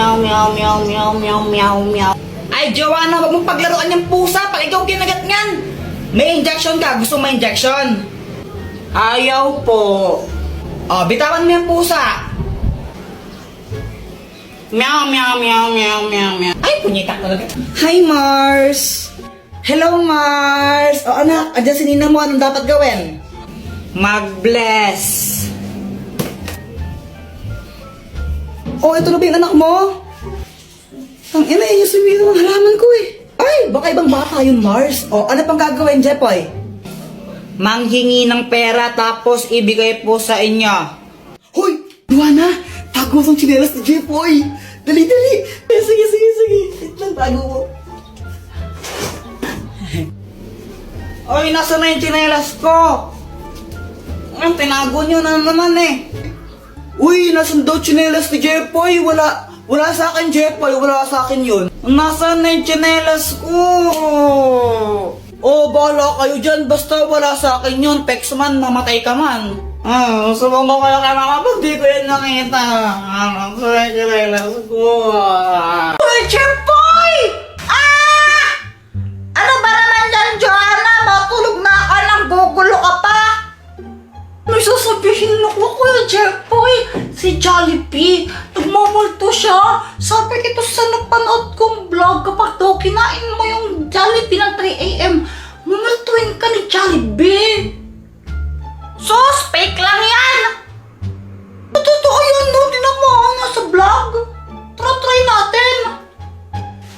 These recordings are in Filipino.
meow, meow, meow, meow, meow, meow, meow. Ay, Joanna, wag mong paglaruan yung pusa pag ikaw kinagat ngan. May injection ka. Gusto mo may injection? Ayaw po. Oh, bitawan mo yung pusa. Meow, meow, meow, meow, meow, meow. Ay, punyita talaga. Hi, Mars. Hello, Mars. O, anak, andyan si Nina mo. Anong dapat gawin? Mag-bless. Oh, ito na ba yung anak mo? Ang ina, yung sumiro ng halaman ko eh. Ay, baka ibang bata yung Mars. O, ano pang gagawin, Jepoy? Manghingi ng pera tapos ibigay po sa inyo. Hoy, Luana, tago ang tsinelas ni Jepoy. Dali, dali. Sige, sige, sige. Wait lang, tago mo. Oy, nasa na yung tsinelas ko? Tinago nyo na naman eh. Uy, nasan daw tsinelas ni Jepoy? Wala sa akin, Jepoy. Wala sa akin yun. Nasaan na yung tsinelas ko? Oh, bahala kayo dyan. Basta wala sa akin yun. Pex man, mamatay ka man. Subong ko kayo kaya makapag di ko yun nakita. Sa yung tsinelas ko. Uy, Jepoy! Ano ba naman dyan, Joanna? Matulog na ka ng gugulo ka pa. May sasabihin na ko, Kuya Jepoy. Si Jollibee, nagmamulto siya. Sabi ito sa napanood kong vlog, kapag daw kinain mo yung Jollibee ng 3 AM, mumultuin ka ni Jollibee. Sus, fake lang yan. Totoo yan, no? Tinamaan nga sa vlog. Try natin.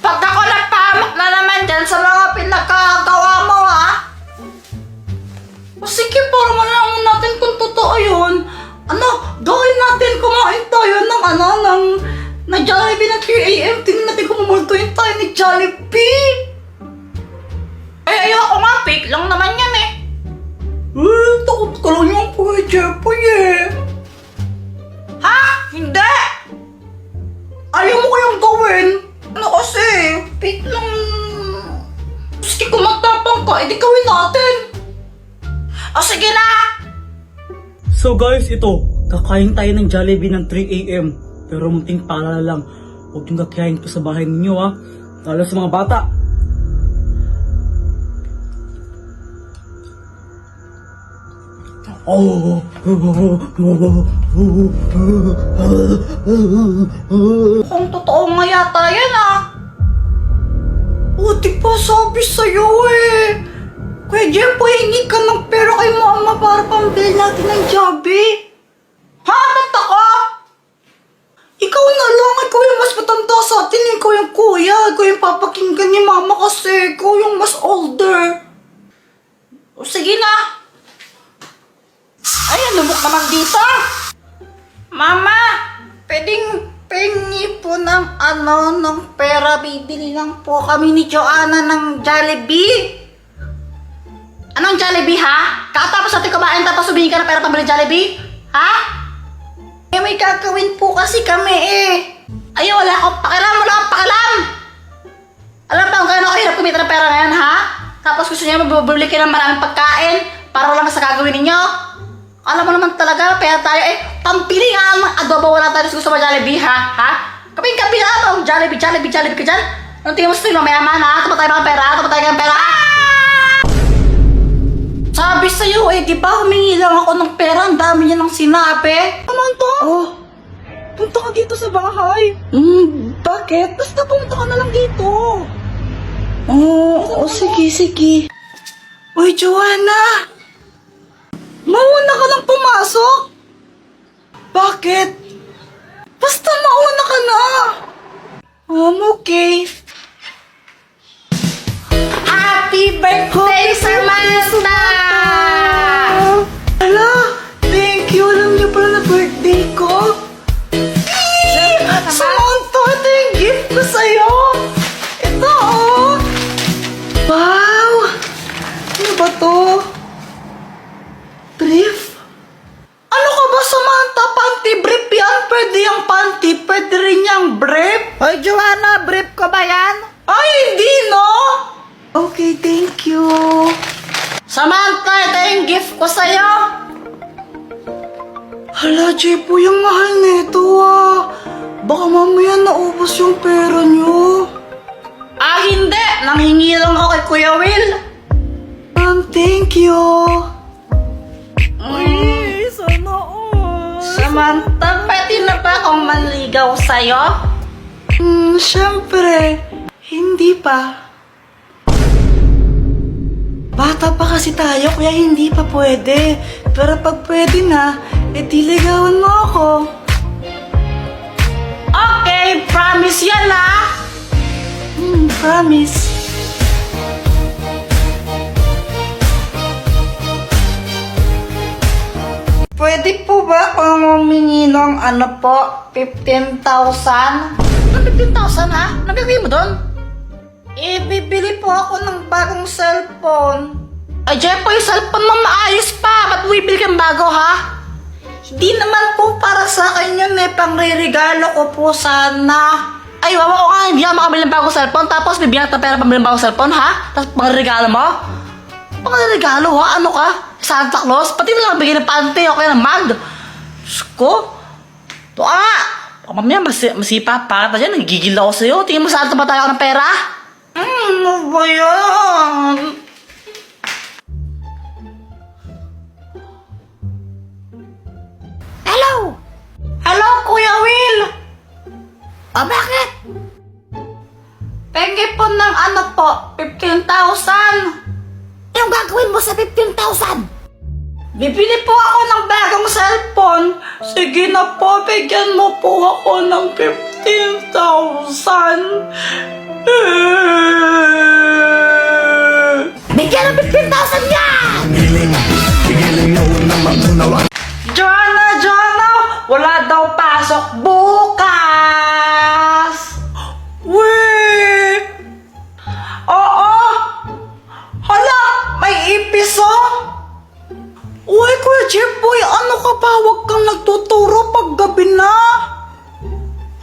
Pag ako nagpahamak na naman dyan sa mga pinagkagawa mo, ha? O sige, para malaman natin kung totoo yun. Ano, gawin natin, kumain tayo ng Jollibee na 3 AM. Tingnan natin kung mumultuin tayo ni Jollibee. Ay, ayoko nga, fake lang naman yan eh. Takot ka lang yung Kuya Jepoy eh. Ha? Hindi! Ayaw mo kayang gawin? Ano kasi, fake lang. Sige, kung magtapang ka, edi gawin natin. O sige na! So guys, ito, kakain tayo ng Jollibee ng 3 AM. Pero munting paalala lang, huwag yung kakain pa sa bahay ninyo ha. Lalo sa mga bata. Kung totoo nga yata yan ah. O, di pa sabi sa'yo eh. Kuya Jepoy, hingi ka ng pera kay mama para pambili natin ng Jollibee. Ha? Ba't ako? Ikaw na lang. Ikaw yung mas matanda sa atin. Ikaw yung kuya. Ikaw yung papakinggan ni mama kasi. Ikaw yung mas older. O sige na. Ay, lumok naman dito. Mama, pwedeng pengi po ng pera. Bibili lang po kami ni Joanna ng Jollibee. Anong Jollibee, ha? Katapos natin kumain tapos humingi ka ng pera pambili Jollibee? Ha? Eh, may gagawin po kasi kami eh. Ay, wala akong pakialam, wala akong pakialam. Alam ba kung gaano kahirap kumita ng pera ngayon, ha? Tapos gusto niyo mabubuli kayo ng maraming pagkain para lang sa gagawin ninyo? Alam mo naman talaga, pera tayo eh. Pampili nga ng adobo, wala tayo gusto mo Jollibee, ha? Ha? Kaping-kaping na ba? Jollibee ka dyan? Anong tingin mo sa tingin mo, mayaman, ha? Tapat tayo ng pera, tapat tayo ng pera. Sabi sa'yo eh, di ba humingi lang ako ng pera, ang dami niya nang sinabi. Naman to? Oh, punta ka dito sa bahay. Bakit? Basta pumunta ka na lang dito. Oh, sige, sige. Uy, Joanna! Mauna ka lang pumasok? Bakit? Basta mauna ka na. Okay. Happy birthday, Samantha! Hala, thank you. Alam niyo pala na birthday ko. Samantha, ito yung gift ko sa'yo. Ito, oh. Wow! Ano ba to? Brief? Ano ka ba, Samantha? Panty brief yan? Pwede yung panty, pwede rin yung brief. Hoy, Joanna, brief ko ba yan? Ay, hindi, no? Okay, thank you. Samantha, ito yung gift ko sa'yo. Hala, Jepoy, yung mahal nito ah. Baka mamaya naubos yung pera nyo. Ah, hindi! Nanghingi lang ako kay Kuya Will. Thank you. Ay, sana all. Samantha, pwede na ba akong manligaw sa'yo? Siyempre. Hindi pa. Bata pa kasi tayo, kaya hindi pa pwede. Pero pag pwede na, ligawan mo ako. Okay, promise yan ah! Promise. Pwede po ba kung humingi ng 15,000? Ano 15,000 ha? Nagagawin mo doon? Bibili po ako ng bagong cellphone. Ay, Jeffoy, cellphone mo maayos pa. Ba't bibili kang bago ha? Hindi naman po para sa akin yun eh. Pangre-regalo ko po sana. Ay, wawa ko nga, hindi ako makabili ng bagong cellphone. Tapos bibigyan ka ng pera pambili ng bagong cellphone ha? Tapos pangre-regalo mo? Pangre-regalo ha? Ano ka? Santa Claus? Pati mo lang bigyan ng pante o kaya ng mag. Diyos ko. Ito baka mamaya masipa pa ka dyan. Nagigil ako sa'yo. Tingin mo saan ba tayo ng pera? Ano ba yan? Hello? Hello, Kuya Will? Bakit? Pengi po ng 15,000. Anong gagawin mo sa 15,000? Bibili po ako ng bagong cellphone. Sige na po, bigyan mo po ako ng 15,000. Bigyan ng 15,000 yan! Joanna! Wala daw pasok bukas! Weh! Oo! Hala! May ipiso? Uy, Kuya Jeffoy, ano ka ba? Huwag kang nagtuturo pag gabi na.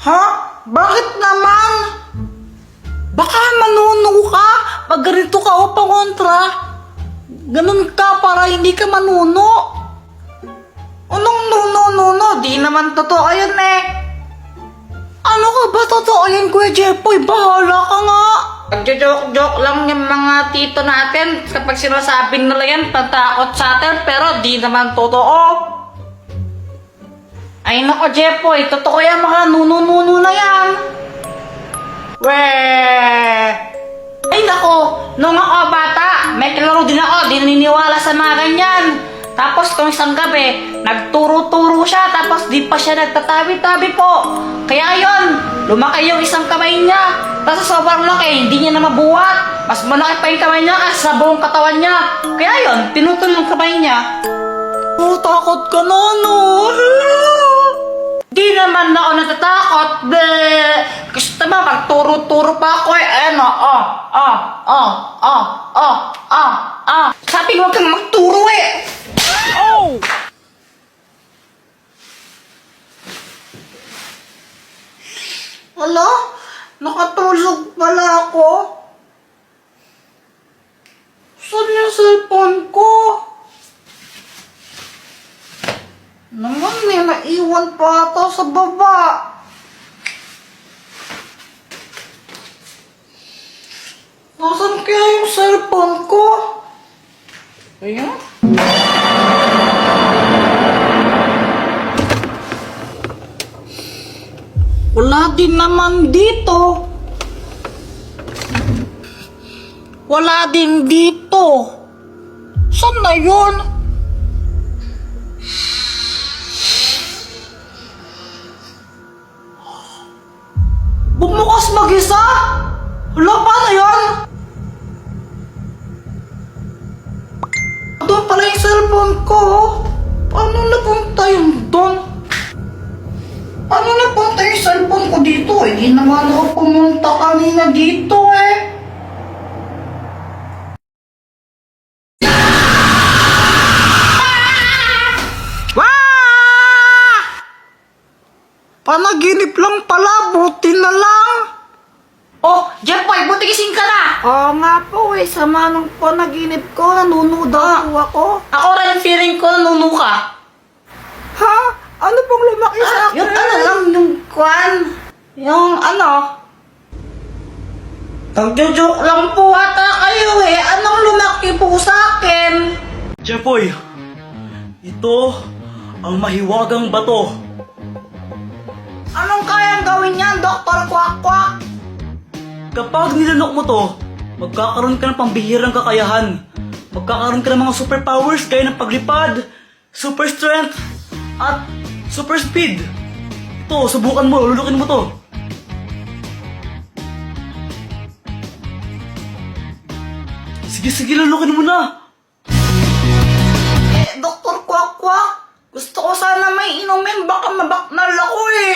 Ha? Bakit naman? Baka manuno ka. Pag ganito ka o pangontra, ganun ka para hindi ka manuno. Anong nuno? Di naman totoo yun eh. Ano ka ba totoo yan, Kuya Jeffoy? Bahala ka nga. Pagjo-joke lang yung mga tito natin kapag sinasabing nila yan, patakot sa atin, pero di naman totoo. Ay nako, Jeffoy, totoo yan, mga nuno-nuno na yan. Weh! Ay nako, nung ako bata, may kalaro din ako, di naniniwala sa mga ganyan. Tapos kung isang gabi, nagturo-turo siya, tapos di pa siya nagtatabi-tabi po. Kaya yon, lumaki yung isang kamay niya. Tapos sobrang laki, hindi niya na mabuhat. Mas malaki pa yung kamay niya kasi sa buong katawan niya. Kaya yon, pinutol yung kamay niya. Oh, takot ka na, no? Di naman ako natatakot, bleh. Gusto mo, magturo-turo pa ako eh. Ano, Sabi ko, huwag kang magturo eh. Oh! Hala? Nakatulog pala ako. Saan yung cellphone ko? Naman naiwan pa ata sa baba. Nasaan kaya yung cellphone ko? Ayan. Wala din naman dito. Wala din dito. Saan na yun? Bumukas mag-isa? Wala pa na yun? Doon pala yung cellphone ko. Paano napunta yung doon? Paano napunta yung cellphone ko dito? Hindi naman ako pumunta kanina dito eh. Panaginip lang pala, buti na lang. Oh, Jeffoy, buti gising ka na. Oo nga po eh, sama ng panaginip ko, nanuno daw po ako. Ako rin feeling ko nanuno ka. Ha? Ano pong lumaki sa akin? Yung ano lang, yung Kwan, yung ano, nagjo-joke lang po ata kayo eh. Anong lumaki po sa akin? Jepoy, ito ang mahiwagang bato. Anong kayang gawin niyan, Dr. Kwak-Kwak? Kapag nilanok mo to, magkakaroon ka ng pambihirang kakayahan. Magkakaroon ka ng mga superpowers gaya ng paglipad, super strength, at super speed. Ito, subukan mo, lulukin mo to. Sige, lulukin mo na. Dr. Kwak-Kwak, gusto ko sana may inumin, baka mabaknal ako eh.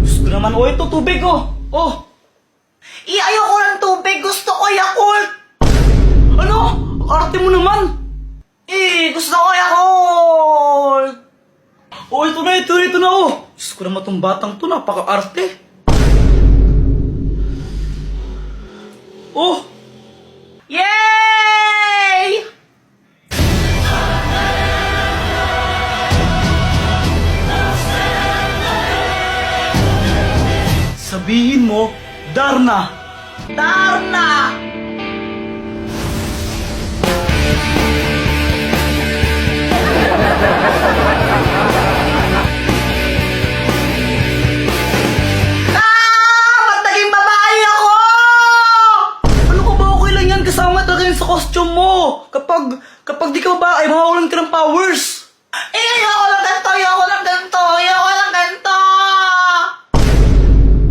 Gusto naman, ito tubig oh. Oh, Ayoko ng tubig, gusto ko Yakult. ano? Arte mo naman. Gusto ko Yakult. Ito na oh. Diyos ko naman itong batang to, napaka-arte. Oh, Yay! sabihin mo, Darna. Darna! Ba't naging babae ako? Ano ka ba, okay lang yan, kasama talaga yun sa costume mo. Kapag di ka ba, ay mawawalan ka ng powers. Ayoko lang ganito.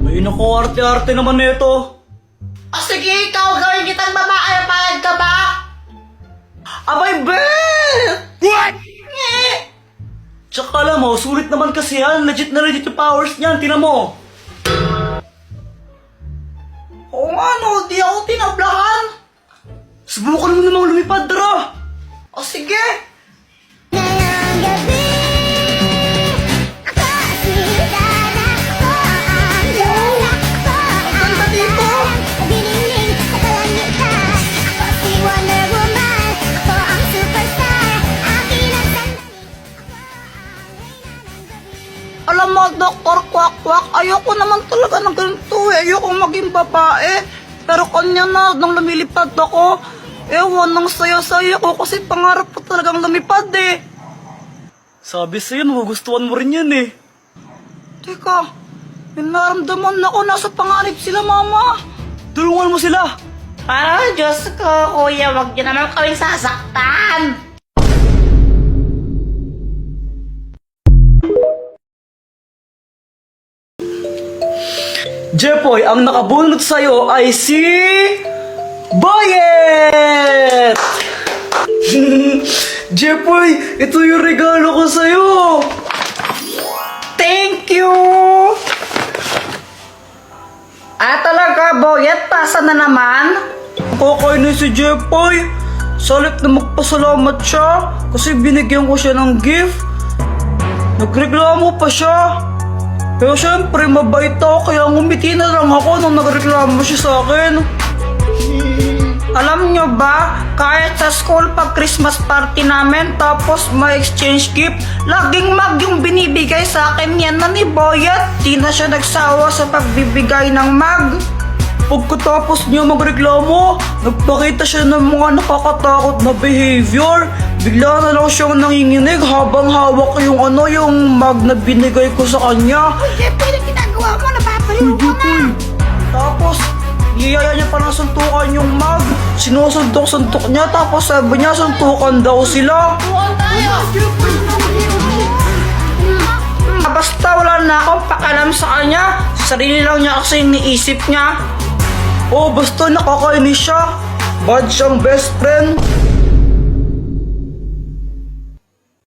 Ay naku, arte-arte naman na ito. O sige, ikaw gawin kitang babae, payag ka ba? Abay, bet! What? Tsaka alam mo, sulit naman kasi yan. Legit na legit yung powers niyan, tinan mo. Oo nga no, di ako tinablahan. Subukan mo namang lumipad, tara. O sige. Ngayong gabi, ako asida na, ako ang lola, ako Ang ganda dito. nagdiningning sa kalangitan. Ako si Wonder Woman, ako ang superstar, akin ang sandali, ako ang reyna ng gabi. Alam mo, Dr. Kwak-Kwak, ayoko naman talaga ng ganito eh. Ayoko maging babae. Pero kanya na, nung lumilipad ako, ewan, nang saya-saya ko kasi pangarap ko talagang lumipad eh. Sabi sa'yo, magugustuhan mo rin yan eh. Teka, may naramdaman ako, nasa panganib sila, mama. Tulungan mo sila. Diyos ko, kuya, wag niyo naman kaming sasaktan. Jepoy, ang nakabunot sa'yo ay si... Boyet! Jepoy, ito yung regalo ko sa'yo. Thank you! Talaga, Boyet, pasa na naman? Kakainin si Jepoy. Salit na magpasalamat siya kasi binigyan ko siya ng gift. Nagreklamo pa siya. Pero syempre, mabait ako kaya ngumiti na lang ako nung nagreklamo siya sa akin. Alam nyo ba, kahit sa school pag Christmas party namin tapos may exchange gift, laging mag yung binibigay sa akin yan na ni Boyet. Di na siya nagsawa sa pagbibigay ng mag. Pagkatapos niya magreklamo, nagpakita siya ng mga nakakatakot na behavior. Bigla na lang siyang nanginginig habang hawak yung mag na binigay ko sa kanya. Jepoy, na ginagawa mo, napapaliw ko na. Tapos, niyaya niya pa ng suntukan yung mag. Sinusuntok-suntok niya tapos sabi niya suntukan daw sila. Basta wala na akong pakialam sa kanya. Sarili lang niya kasi iniisip niya. Oh, basta nakakainis siya. Bad siyang best friend.